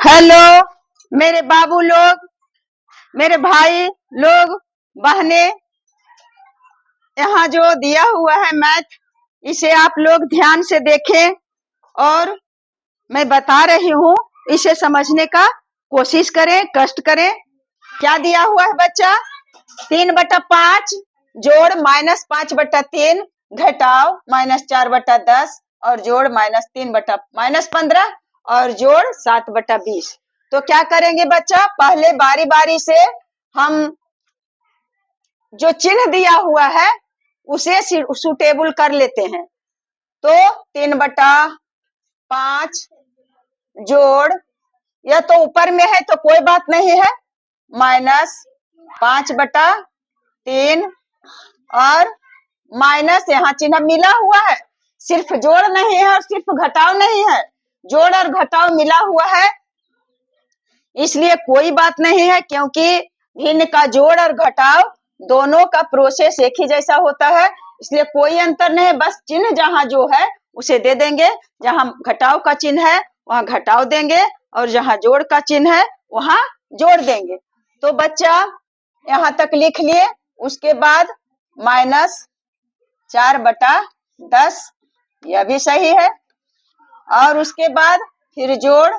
Hello मेरे बाबू लोग, मेरे भाई लोग, बहने, यहाँ जो दिया हुआ है मैथ, इसे आप लोग ध्यान से देखें और मैं बता रही हूँ, इसे समझने का कोशिश करें, कष्ट करें। क्या दिया हुआ है बच्चा? 3/5 जोड़ -5/3 घटाओ -4/10 और जोड़ -3/-15 और जोड़ 7/20। तो क्या करेंगे बच्चा? पहले बारी बारी से हम जो चिन्ह दिया हुआ है उसे सुटेबल कर लेते हैं। तो 3/5 जोड़, यह तो ऊपर में है तो कोई बात नहीं है, -5/3 और माइनस, यहाँ चिन्ह मिला हुआ है, सिर्फ जोड़ नहीं है और सिर्फ घटाव नहीं है, जोड़ और घटाव मिला हुआ है, इसलिए कोई बात नहीं है, क्योंकि भिन्न का जोड़ और घटाव दोनों का प्रोसेस एक ही जैसा होता है, इसलिए कोई अंतर नहीं है। बस चिन्ह जहां जो है उसे दे देंगे, जहां घटाव का चिन्ह है वहां घटाव देंगे और जहां जोड़ का चिन्ह है वहां जोड़ देंगे। तो बच्चा यहाँ तक लिख लिए, उसके बाद -4/10, यह भी सही है, और उसके बाद फिर जोड़।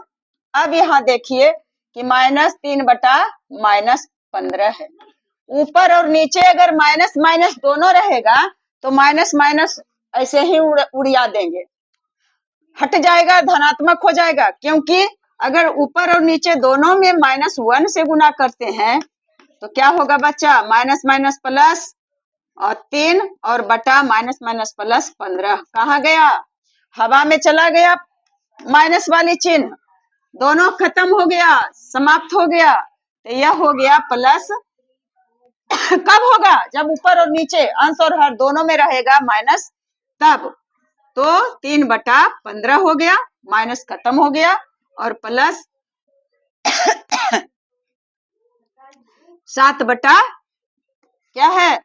अब यहाँ देखिए कि -3/-15 है, ऊपर और नीचे अगर माइनस माइनस दोनों रहेगा तो माइनस माइनस ऐसे ही उड़िया देंगे, हट जाएगा, धनात्मक हो जाएगा, क्योंकि अगर ऊपर और नीचे दोनों में -1 से गुना करते हैं तो क्या होगा बच्चा? माइनस माइनस प्लस और 3 और बटा -+15 कहाँ गया? हवा में चला गया, माइनस वाली चिन्ह दोनों खत्म हो गया, समाप्त हो गया, तो यह हो गया प्लस। कब होगा? जब ऊपर और नीचे अंश और हर दोनों में रहेगा माइनस, तब। तो 3/15 हो गया, माइनस खत्म हो गया, और प्लस 7 क्या है?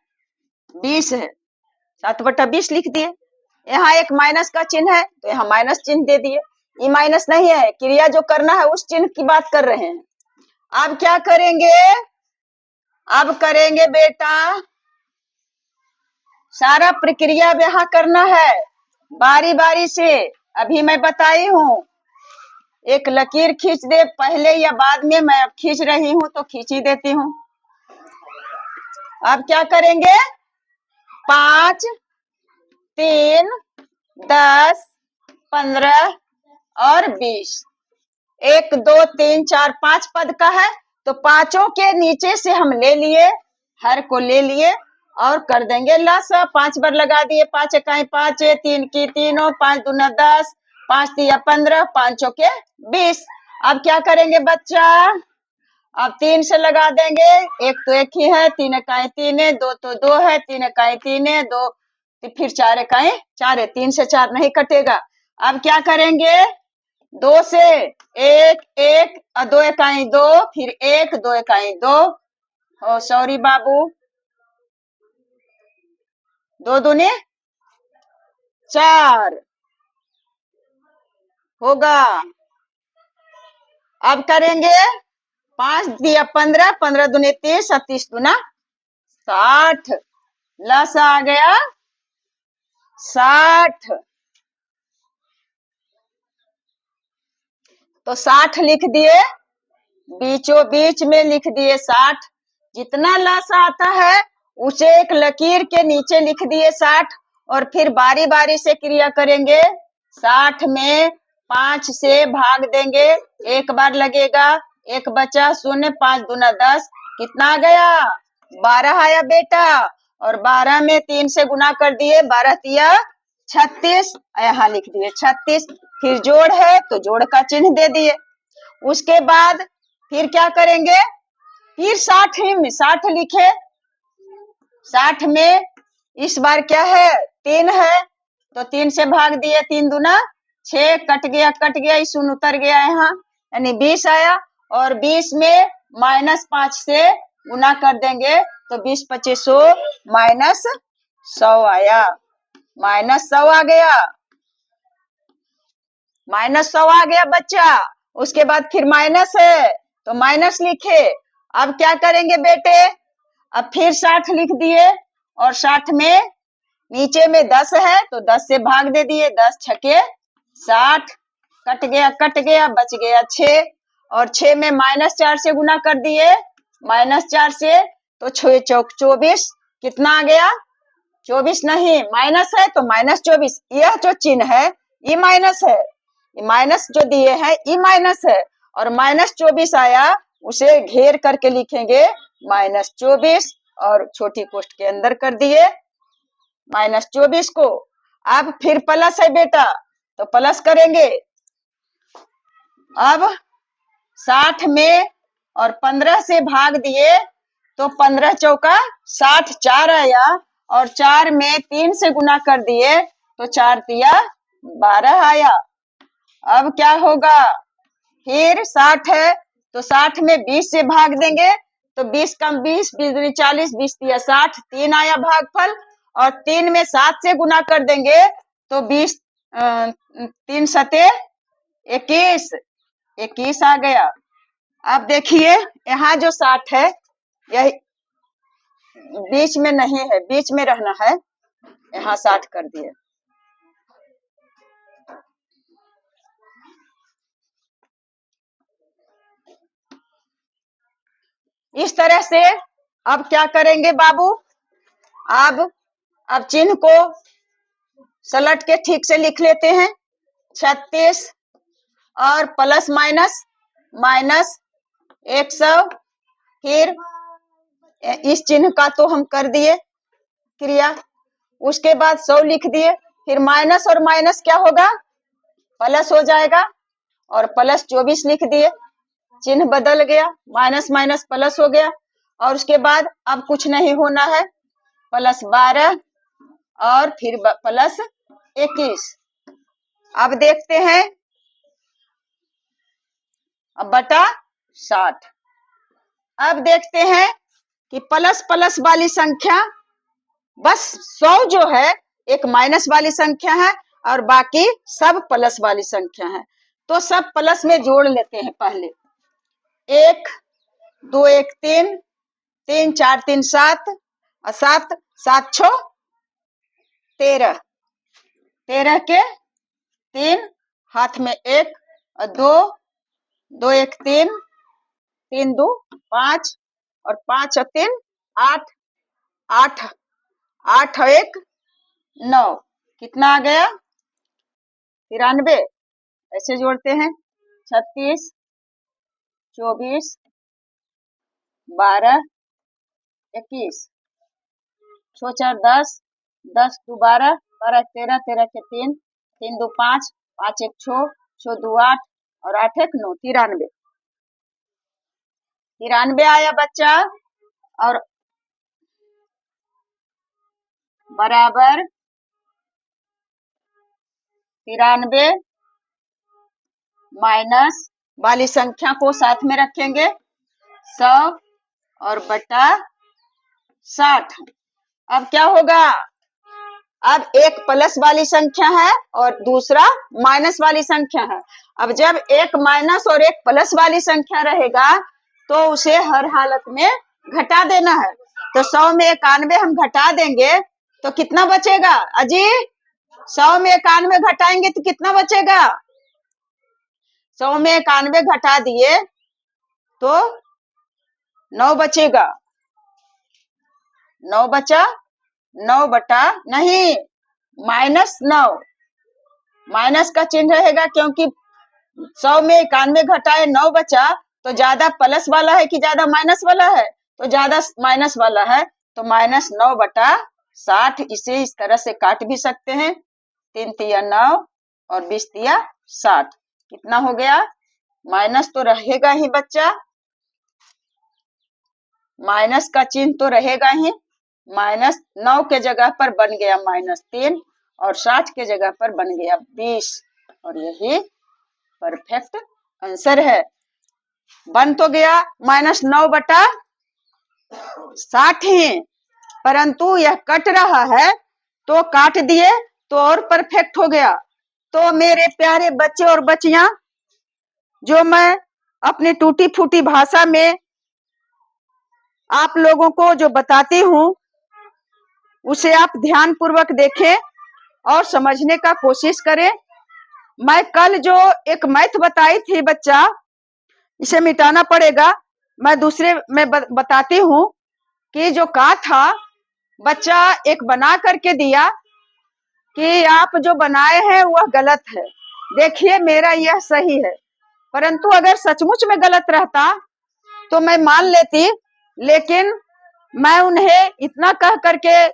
20 है, 7/20 लिख दिए। यहाँ एक माइनस का चिन्ह है तो यहाँ माइनस चिन्ह दे दिए, ये माइनस नहीं है, क्रिया जो करना है उस चिन्ह की बात कर रहे हैं। अब क्या करेंगे? अब करेंगे बेटा, सारा प्रक्रिया यहाँ करना है बारी बारी से। अभी मैं बताई हूँ, एक लकीर खींच दे पहले या बाद में, मैं अब खींच रही हूँ तो खींच ही देती हूँ। अब क्या करेंगे? 5, 3, 10, 15 और 20, 1, 2, 3, 4, 5 पद का है, तो पांचों के नीचे से हम ले लिए, हर को ले लिए और कर देंगे लसा। 5 बार लगा दिए, 5 इकाई 5, 3 की 3, 5 दूना 10, 5 तिया 15, 5 चौके 20। अब क्या करेंगे बच्चा? अब 3 से लगा देंगे, एक तो एक ही है, 3 इकाई 3 है, 2 तो 2 है, 3 इकाई 3 है, 2 फिर 4 इकाई 4 है, 3 से 4 नहीं कटेगा। अब क्या करेंगे? 2 से 1 1 और 2 इकाई 2, फिर 1 2 इकाई 2, ओ सॉरी बाबू, 2 दूनी 4 होगा। अब करेंगे 5 दिया 15, 15 दूनी 30 और 30 दूना 60, लस आ गया 60। तो 60 लिख दिए, बीचों बीच में लिख दिए 60। जितना लस आता है उसे एक लकीर के नीचे लिख दिए 60, और फिर बारी बारी से क्रिया करेंगे। 60 में 5 से भाग देंगे, एक बार लगेगा, एक बचा, 0, 5 दूना 10, कितना गया? 12 आया बेटा, और 12 में 3 से गुना कर दिए, 12 तिया 36, यहाँ लिख दिए 36। फिर जोड़ है तो जोड़ का चिन्ह दे दिए। उसके बाद फिर क्या करेंगे? फिर 60 में 60 लिखे, 60 में इस बार क्या है? 3 है, तो 3 से भाग दिए, 3 दूना 6, कट गया, शून्य उतर गया यहाँ, यानी 20 आया, और 20 में -5 से गुना कर देंगे तो 20 25 -100 आया, -100 आ गया, -100 आ गया बच्चा। उसके बाद फिर माइनस है तो माइनस लिखे। अब क्या करेंगे बेटे, अब फिर 60 लिख दिए और 60 में नीचे में 10 है तो 10 से भाग दे दिए, 10 छके 60, कट गया बच गया 6 और 6 में -4 से गुना कर दिए, -4 से तो 6 चौक 24, कितना आ गया 24 नहीं माइनस है तो -24, यह जो चिन्ह है ये माइनस है, ये माइनस जो दिए हैं ये माइनस है और -24 आया उसे घेर करके लिखेंगे -24 और छोटी कोष्ठ के अंदर कर दिए -24 को। अब फिर प्लस है बेटा तो प्लस करेंगे। अब 60 में और 15 से भाग दिए तो 15 चौका 60, 4 आया और 4 में 3 से गुना कर दिए तो 4 तिया 12 आया। अब क्या होगा, फिर 60 है तो 60 में 20 से भाग देंगे तो 20 कम 20, 20 दूनी 40, 20 तिया 60, 3 आया भागफल और 3 में 7 से गुना कर देंगे तो 20 3 सते 21, 21 आ गया। अब देखिए यहाँ जो 60 है यह बीच में नहीं है, बीच में रहना है, यहाँ 60 कर दिए। इस तरह से अब क्या करेंगे बाबू, अब चिन्ह को सलट के ठीक से लिख लेते हैं। 36 और प्लस माइनस माइनस 100, फिर इस चिन्ह का तो हम कर दिए क्रिया, उसके बाद 100 लिख दिए, फिर माइनस और माइनस क्या होगा प्लस हो जाएगा और प्लस 24 लिख दिए, चिन्ह बदल गया, माइनस माइनस प्लस हो गया और उसके बाद अब कुछ नहीं होना है, प्लस 12 और फिर प्लस 21। अब देखते हैं, अब बटा 60। अब देखते हैं कि प्लस प्लस वाली संख्या, बस 100 जो है एक माइनस वाली संख्या है और बाकी सब प्लस वाली संख्या है, तो सब प्लस में जोड़ लेते हैं पहले। 1 2 1 3, 3 4 3 7 और 7 7 6 13, 13 के 3 हाथ में 1 और 2 2 1 3, 3 2 5 और 5 और 3 8, 8 8 और 1 9, कितना आ गया 93। ऐसे जोड़ते हैं 36 24 12 21, 6 4 10, 10 2 12, 12 13, 13 के 3, 3 2 5, 5 1 6, 6 2 8 और 8 1 9, 93। 93 आया बच्चा और बराबर 93 माइनस वाली संख्या को साथ में रखेंगे 100 और बटा 60। अब क्या होगा, अब एक प्लस वाली संख्या है और दूसरा माइनस वाली संख्या है। अब जब एक माइनस और एक प्लस वाली संख्या रहेगा तो उसे हर हालत में घटा देना है, तो 100 में 91 हम घटा देंगे तो कितना बचेगा अजी, 100 में 91 घटाएंगे तो कितना बचेगा, 100 में 91 घटा दिए तो 9 बचेगा, 9 बचा, 9 बटा नहीं -9, माइनस का चिन्ह रहेगा क्योंकि 100 में 91 घटाए 9 बचा, तो ज्यादा प्लस वाला है कि ज्यादा माइनस वाला है, तो ज्यादा माइनस वाला है, तो -9 बटा 60। इसे इस तरह से काट भी सकते हैं, 3 तिया 9 और 20 तिया 60, कितना हो गया, माइनस तो रहेगा ही बच्चा, माइनस का चिन्ह तो रहेगा ही, -9 के जगह पर बन गया -3 और 60 के जगह पर बन गया 20 और यही परफेक्ट आंसर है। बन तो गया -9 बटा 60 ही, परंतु यह कट रहा है तो काट दिए तो और परफेक्ट हो गया। तो मेरे प्यारे बच्चे और बच्चियां, जो मैं अपनी टूटी फूटी भाषा में आप लोगों को जो बताती हूँ उसे आप ध्यान पूर्वक देखें और समझने का कोशिश करें। मैं कल जो एक मैथ बताई थी बच्चा, इसे मिटाना पड़ेगा। मैं दूसरे में बताती हूँ कि जो का था, बच्चा एक बना करके दिया कि आप जो बनाए हैं वह गलत है, देखिए मेरा यह सही है। परंतु अगर सचमुच में गलत रहता तो मैं मान लेती, लेकिन मैं उन्हें इतना कह करके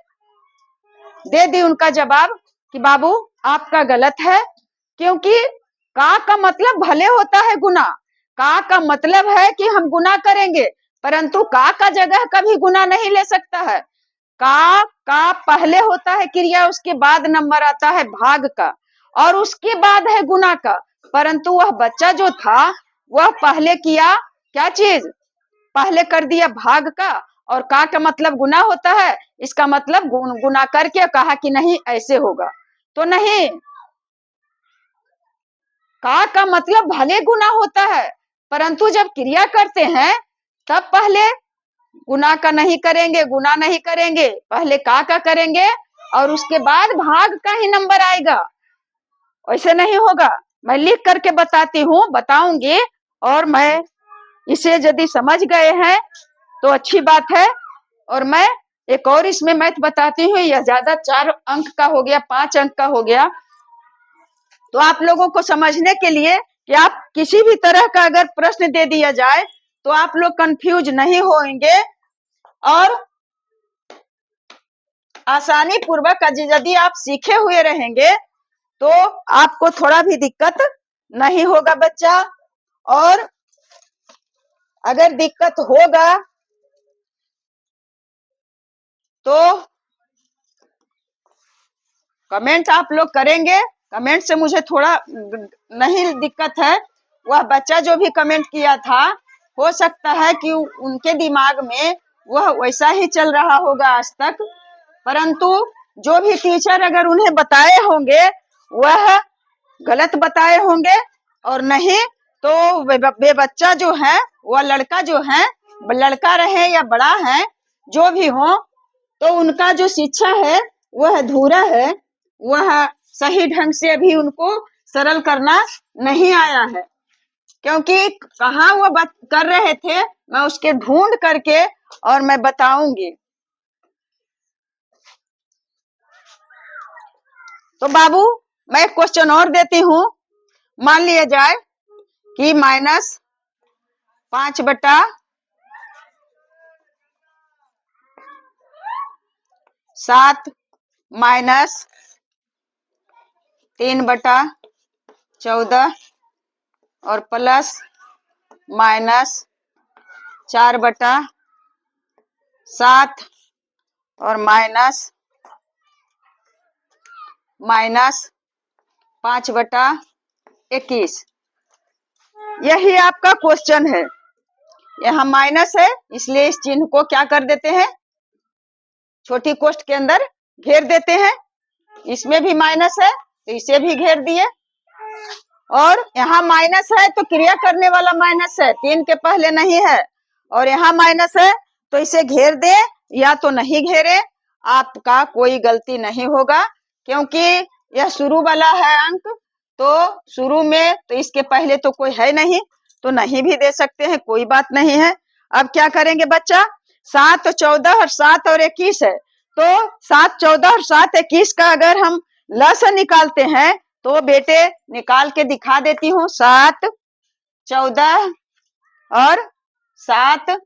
दे दी उनका जवाब कि बाबू आपका गलत है, क्योंकि का मतलब भले होता है गुना। का मतलब है कि हम गुना करेंगे, परंतु का जगह कभी गुना नहीं ले सकता है। का पहले होता है क्रिया, उसके बाद नंबर आता है भाग का, और उसके बाद है गुना का। परंतु वह बच्चा जो था वह पहले किया क्या चीज, पहले कर दिया भाग का, और का मतलब गुना होता है, इसका मतलब गुना करके कहा कि नहीं ऐसे होगा। तो नहीं, का मतलब भले गुना होता है, परंतु जब क्रिया करते हैं तब पहले गुना का नहीं करेंगे, गुना नहीं करेंगे, पहले का करेंगे और उसके बाद भाग का ही नंबर आएगा। ऐसे नहीं होगा। मैं लिख करके बताती हूँ, बताऊंगी, और मैं इसे यदि समझ गए हैं तो अच्छी बात है। और मैं एक और इसमें मैथ बताती हूँ, यह ज्यादा 4 अंक का हो गया, 5 अंक का हो गया। तो आप लोगों को समझने के लिए कि आप किसी भी तरह का अगर प्रश्न दे दिया जाए तो आप लोग कंफ्यूज नहीं होंगे, और आसानी पूर्वक यदि आप सीखे हुए रहेंगे तो आपको थोड़ा भी दिक्कत नहीं होगा बच्चा। और अगर दिक्कत होगा तो कमेंट आप लोग करेंगे। कमेंट से मुझे थोड़ा नहीं दिक्कत है। वह बच्चा जो भी कमेंट किया था, हो सकता है कि उनके दिमाग में वह वैसा ही चल रहा होगा आज तक, परंतु जो भी टीचर अगर उन्हें बताए होंगे वह गलत बताए होंगे, और नहीं तो वे बच्चा जो है, वह लड़का जो है, लड़का रहे या बड़ा है, जो भी हो, तो उनका जो शिक्षा है वह अधूरा है, वह सही ढंग से अभी उनको सरल करना नहीं आया है। क्योंकि कहाँ वो कर रहे थे, मैं उसके ढूंढ करके और मैं बताऊंगी। तो बाबू मैं एक क्वेश्चन और देती हूँ। मान लिया जाए कि -5/7 -3/14 और +/-4/7 और -5/21। यही आपका क्वेश्चन है। यहाँ माइनस है, इसलिए इस चिन्ह को क्या कर देते हैं, छोटी कोष्ठ के अंदर घेर देते हैं। इसमें भी माइनस है तो इसे भी घेर दिए, और यहाँ माइनस है तो क्रिया करने वाला माइनस है, 3 के पहले नहीं है, और यहाँ माइनस है तो इसे घेर दे या तो नहीं घेरे, आपका कोई गलती नहीं होगा, क्योंकि यह शुरू वाला है अंक। तो शुरू में तो इसके पहले तो कोई है नहीं, तो नहीं भी दे सकते हैं, कोई बात नहीं है। अब क्या करेंगे बच्चा, 7, 14 और 7 और 21 है, तो 7, 14 और 7, 21 का अगर हम लसा निकालते हैं तो बेटे निकाल के दिखा देती हूँ। 7, 14 और 7,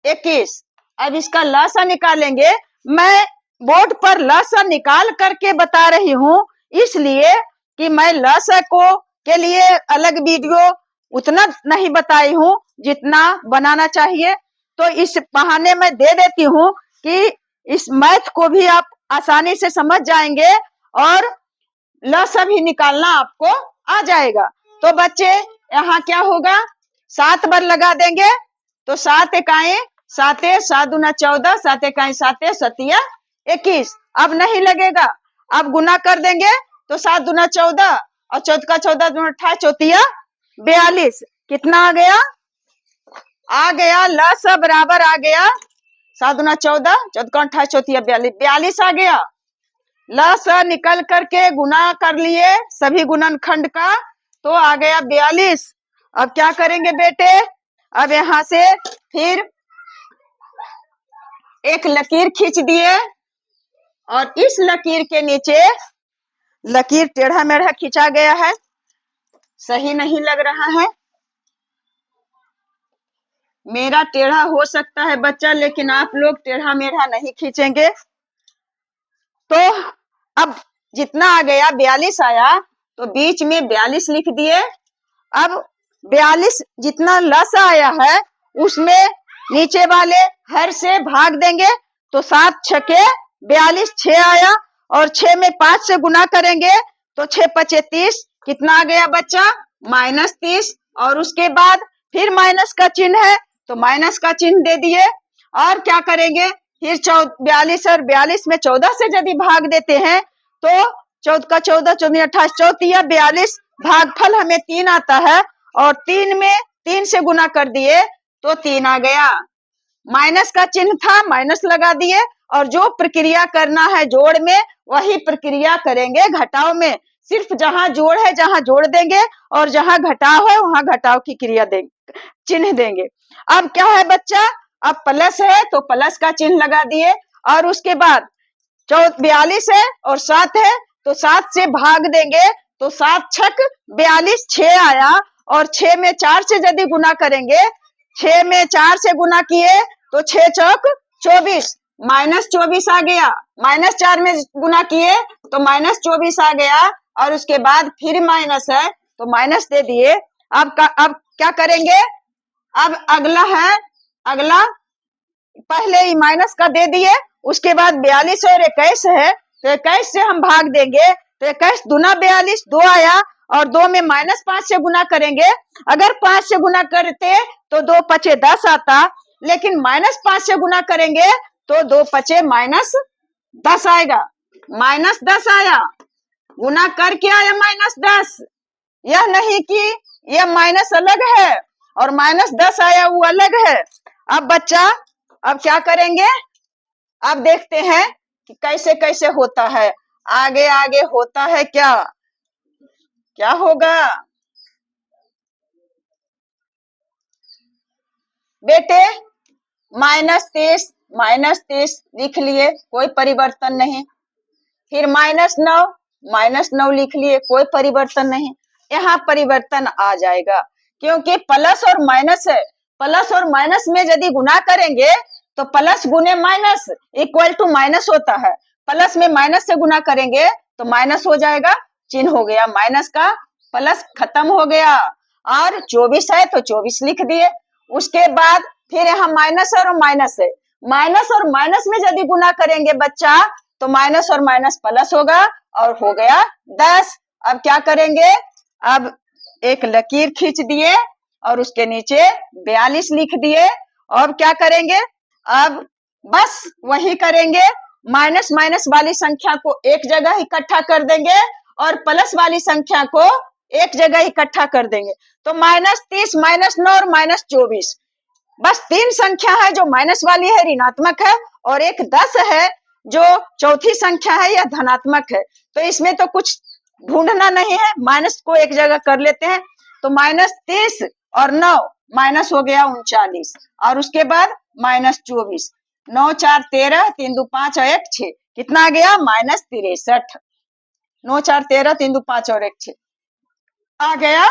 21। अब इसका लसा निकालेंगे। मैं बोर्ड पर लसा निकाल करके बता रही हूँ, इसलिए कि मैं लसा को के लिए अलग वीडियो उतना नहीं बताई हूँ जितना बनाना चाहिए। तो इस बहाने में दे देती हूँ कि इस मैथ को भी आप आसानी से समझ जाएंगे और लसा भी निकालना आपको आ जाएगा। तो बच्चे यहाँ क्या होगा, 7 बार लगा देंगे तो 7 इकाई 7, 7 दूना 14, 7 इकाई 7, 7 21। अब नहीं लगेगा, अब गुना कर देंगे तो 7 दूना 14 और 14 का 14 दूना 28, 14 42 कितना आ गया लसा बराबर आ गया 7 दूना 14, 14 का 28, 34 42, 42 आ गया। लसा निकल करके गुना कर लिए सभी गुणनखंड का, तो आ गया 42। अब क्या करेंगे बेटे, अब यहां से फिर एक लकीर खींच दिए और इस लकीर के नीचे, लकीर टेढ़ा मेढ़ा खींचा गया है, सही नहीं लग रहा है, मेरा टेढ़ा हो सकता है बच्चा, लेकिन आप लोग टेढ़ा मेढ़ा नहीं खींचेंगे। तो अब जितना आ गया 42 आया, तो बीच में 42 लिख दिए। अब 42 जितना लसा आया है उसमें नीचे वाले हर से भाग देंगे, तो 7 छके 42, 6 आया, और 6 में 5 से गुना करेंगे तो 6 पचे 30, कितना आ गया बच्चा -30। और उसके बाद फिर माइनस का चिन्ह है तो माइनस का चिन्ह दे दिए। और क्या करेंगे, फिर 42 और 42 में 14 से यदि भाग देते हैं तो 14 का 14, 14 28, 34 42, भागफल हमें 3 आता है, और 3 में 3 से गुना कर दिए तो 3 आ गया। माइनस का चिन्ह था, माइनस लगा दिए, और जो प्रक्रिया करना है जोड़ में वही प्रक्रिया करेंगे घटाव में। सिर्फ जहां जोड़ है जहां जोड़ देंगे, और जहां घटाव है वहां घटाव की क्रिया देंगे, चिन्ह देंगे। अब क्या है बच्चा, अब प्लस है तो प्लस का चिन्ह लगा दिए, और उसके बाद 42 है और 7 है तो 7 से भाग देंगे, तो 7 छक 42, 6 आया, और 6 में 4 से यदि गुना करेंगे, 6 में 4 से गुना किए तो 6 चौक 24, -24 आ गया। -4 में गुना किए तो -24 आ गया, और उसके बाद फिर माइनस है तो माइनस दे दिए। अब क्या करेंगे, अब अगला है, अगला पहले ही माइनस का दे दिए, उसके बाद 42 और 21 है तो 21 से हम भाग देंगे, तो 21 दूना 42, 2 आया, और 2 में -5 से गुना करेंगे। अगर 5 से गुना करते तो 2 पचे 10 आता, लेकिन -5 से गुना करेंगे तो 2 पचे -10 आएगा, -10 आया। गुना कर क्या आया -10, यह नहीं कि यह माइनस अलग है और -10 आया वो अलग है। अब बच्चा अब क्या करेंगे, अब देखते हैं कि कैसे कैसे होता है, आगे आगे होता है क्या क्या होगा। बेटे -30 लिख लिए, कोई परिवर्तन नहीं। फिर -9 लिख लिए, कोई परिवर्तन नहीं। यहाँ परिवर्तन आ जाएगा क्योंकि प्लस और माइनस है, प्लस और माइनस में यदि गुना करेंगे तो प्लस गुने माइनस इक्वल टू माइनस होता है, प्लस में माइनस से गुना करेंगे तो माइनस हो जाएगा, चिन्ह हो गया माइनस का, प्लस खत्म हो गया। और 24 है तो 24 लिख दिए। उसके बाद फिर यहाँ माइनस और माइनस है, माइनस और माइनस में यदि गुना करेंगे बच्चा तो माइनस और माइनस प्लस होगा, और हो गया 10। अब क्या करेंगे, अब एक लकीर खींच दिए और उसके नीचे 42 लिख दिए। और क्या करेंगे, अब बस वही करेंगे, माइनस माइनस वाली संख्या को एक जगह इकट्ठा कर देंगे और प्लस वाली संख्या को एक जगह इकट्ठा कर देंगे। तो -30, -9 और -24, बस 3 संख्या है जो माइनस वाली है, ऋणात्मक है, और एक 10 है जो चौथी संख्या है, यह धनात्मक है। तो इसमें तो कुछ ढूंढना नहीं है, माइनस को एक जगह कर लेते हैं। तो -30 और 9 माइनस हो गया 39, और उसके बाद -24, 9 4 13, 3 2 5 और 1 6, कितना आ गया -63। 9 4 13, 3 2 5 और 1 6 आ गया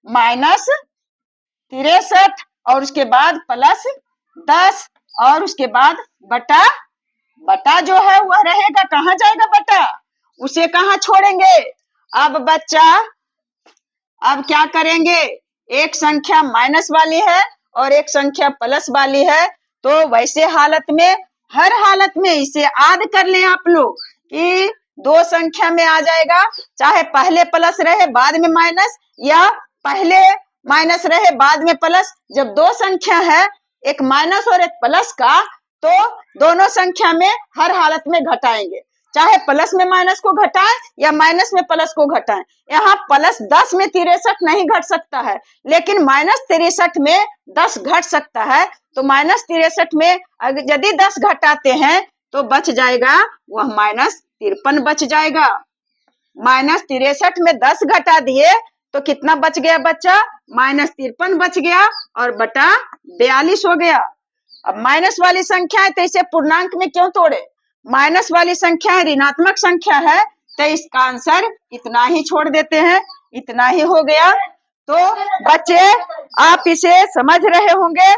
-63, और उसके बाद +10, और उसके बाद बटा, बटा जो है वह रहेगा, कहाँ जाएगा बटा, उसे कहाँ छोड़ेंगे। अब बच्चा अब क्या करेंगे, एक संख्या माइनस वाली है और एक संख्या प्लस वाली है, तो वैसे हालत में, हर हालत में इसे याद कर लें आप लोग कि 2 संख्या में आ जाएगा, चाहे पहले प्लस रहे बाद में माइनस, या पहले माइनस रहे बाद में प्लस। जब 2 संख्या है, एक माइनस और एक प्लस का, तो दोनों संख्या में हर हालत में घटाएंगे। चाहे प्लस में माइनस को घटाएं या माइनस में प्लस को घटाएं। यहाँ प्लस 10 में 63 नहीं घट सकता है, लेकिन माइनस 63 में 10 घट सकता है। तो माइनस 63 में यदि 10 घटाते हैं तो बच जाएगा वह माइनस 53 बच जाएगा। माइनस 63 में 10 घटा दिए तो कितना बच गया बच्चा? माइनस 53 बच गया और बटा 42 हो गया। अब माइनस वाली संख्या है तो इसे पूर्णांक में क्यों तोड़े? माइनस वाली संख्या है, ऋणात्मक संख्या है, तो इसका आंसर इतना ही छोड़ देते हैं, इतना ही हो गया। तो बच्चे आप इसे समझ रहे होंगे,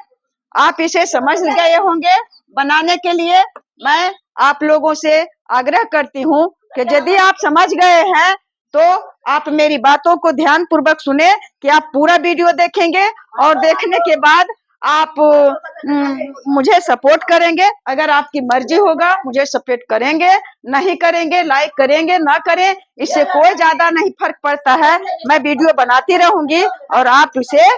आप इसे समझ गए होंगे। बनाने के लिए मैं आप लोगों से आग्रह करती हूँ कि यदि आप समझ गए हैं तो आप मेरी बातों को ध्यान पूर्वक सुने कि आप पूरा वीडियो देखेंगे और देखने के बाद आप मुझे सपोर्ट करेंगे। अगर आपकी मर्जी होगा मुझे सपोर्ट करेंगे, नहीं करेंगे, लाइक करेंगे, ना करें, इससे कोई ज्यादा नहीं फर्क पड़ता है। मैं वीडियो बनाती रहूंगी और आप इसे